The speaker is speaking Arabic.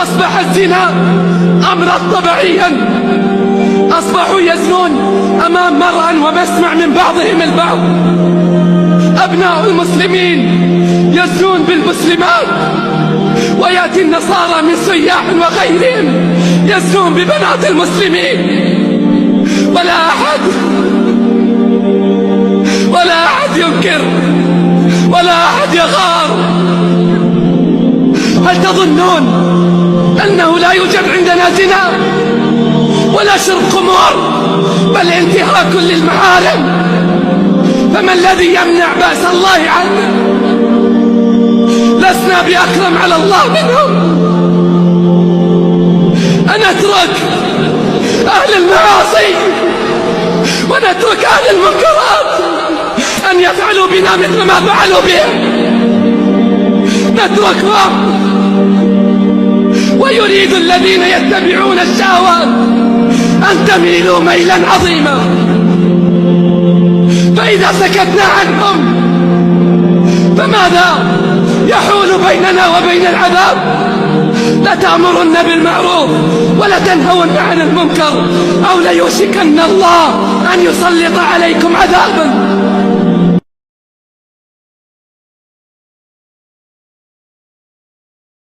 أصبح الزنا أمرا طبيعيا، أصبحوا يزنون أمام مرأى ومسمع من بعضهم البعض. أبناء المسلمين يزنون بالمسلمات، ويأتي النصارى من سياح وغيرهم يزنون ببنات المسلمين، ولا أحد ينكر ولا أحد يغار. هل تظنون أنه لا يوجد عندنا زنا ولا شرب خمور بل انتهاك للمحارم؟ فما الذي يمنع بأس الله عنه؟ لسنا بأكرم على الله منهم. أنترك أهل المعاصي ونترك أهل المنكرات أن يفعلوا بنا مثل ما فعلوا بهم؟ نتركهم. ويريد الذين يتبعون الشهوات أن تميلوا ميلا عظيما، فإذا سكتنا عنهم فماذا يحول بيننا وبين العذاب؟ لتأمرن بالمعروف ولتنهون عن المنكر، أو ليوشكن الله أن يسلط عليكم عذابا